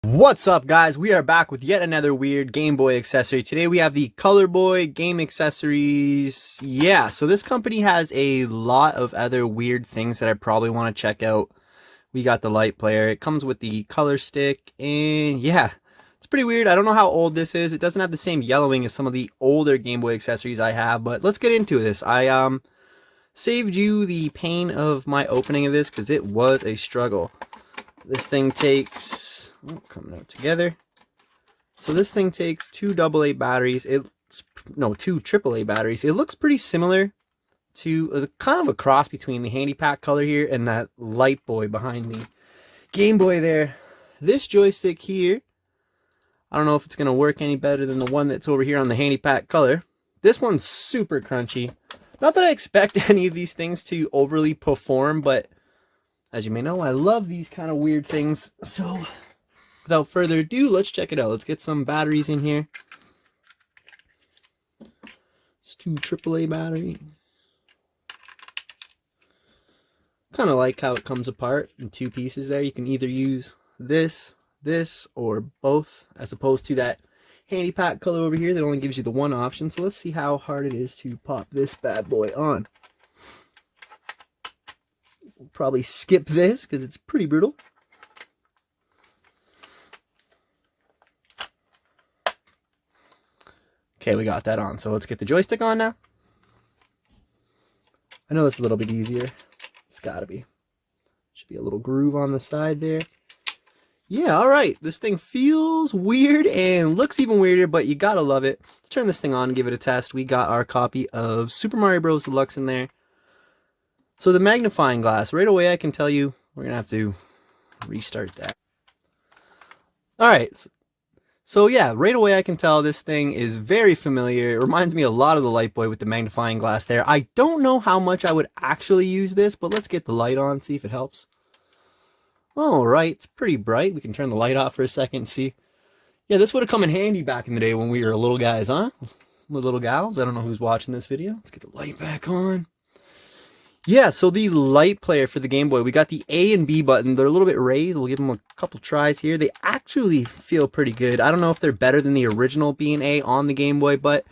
What's up, guys? We are back with yet another weird Game Boy accessory. Today we have the Color Boy Game Accessories. Yeah, so this company has a lot of other weird things that I probably want to check out. We got the light player. It comes with the color stick, and yeah, it's pretty weird. I don't know how old this is. It doesn't have the same yellowing as some of the older Game Boy accessories I have, but let's get into this. I saved you the pain of my opening of this because it was a struggle. This thing takes... coming out together. So this thing takes two AA batteries. Two AAA batteries. It looks pretty similar to kind of a cross between the Handy Pack color here and that Light Boy behind the Game Boy there. This joystick here, I don't know if it's going to work any better than the one that's over here on the Handy Pack color. This one's super crunchy. Not that I expect any of these things to overly perform, but as you may know, I love these kind of weird things. So without further ado, let's check it out. Let's get some batteries in here. It's two AAA battery. Kind of like how it comes apart in two pieces there. You can either use this, or both, as opposed to that Handy Pack color over here that only gives you the one option. So let's see how hard it is to pop this bad boy on. We'll probably skip this because it's pretty brutal. Okay, we got that on. So let's get the joystick on now. I know it's a little bit easier. It's gotta be. Should be a little groove on the side there. Yeah, alright. This thing feels weird and looks even weirder, but you gotta love it. Let's turn this thing on and give it a test. We got our copy of Super Mario Bros. Deluxe in there. So the magnifying glass, right away I can tell you, we're gonna have to restart that. Alright. So yeah, right away I can tell this thing is very familiar. It reminds me a lot of the Light Boy with the magnifying glass there. I don't know how much I would actually use this, but let's get the light on, see if it helps. Alright, it's pretty bright. We can turn the light off for a second and see. Yeah, this would have come in handy back in the day when we were little guys, huh? Little gals. I don't know who's watching this video. Let's get the light back on. Yeah, so the light player for the Game Boy, we got the A and B button. They're a little bit raised. We'll give them a couple tries here. They actually feel pretty good. I don't know if they're better than the original B and A on the Game Boy, but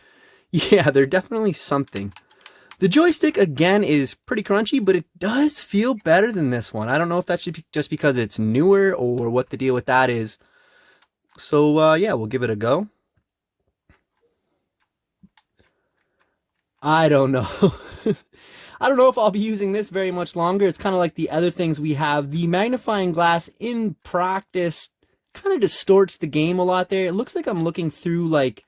yeah, they're definitely something. The joystick, again, is pretty crunchy, but it does feel better than this one. I don't know if that's just because it's newer or what the deal with that is. So, yeah, we'll give it a go. I don't know. I don't know if I'll be using this very much longer. It's kind of like the other things we have. The magnifying glass in practice kind of distorts the game a lot there. It looks like I'm looking through like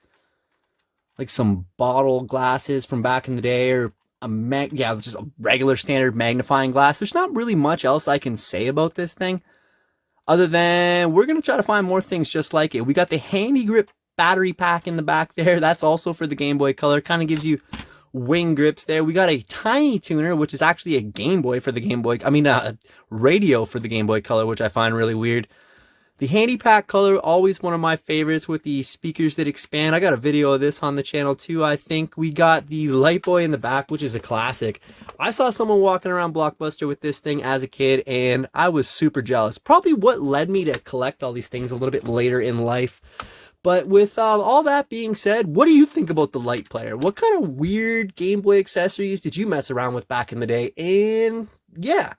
some bottle glasses from back in the day, or just a regular standard magnifying glass. There's not really much else I can say about this thing other than we're going to try to find more things just like it. We got the Handy Grip battery pack in the back there. That's also for the Game Boy Color. Kind of gives you wing grips there. We got a tiny tuner, which is actually a Game Boy for the Game Boy. A radio for the Game Boy Color, which I find really weird. The Handy Pack Color, always one of my favorites with the speakers that expand. I got a video of this on the channel too, I think. We got the Light Boy in the back, which is a classic. I saw someone walking around Blockbuster with this thing as a kid, and I was super jealous. Probably what led me to collect all these things a little bit later in life. But with all that being said, what do you think about the light player? What kind of weird Game Boy accessories did you mess around with back in the day? And yeah.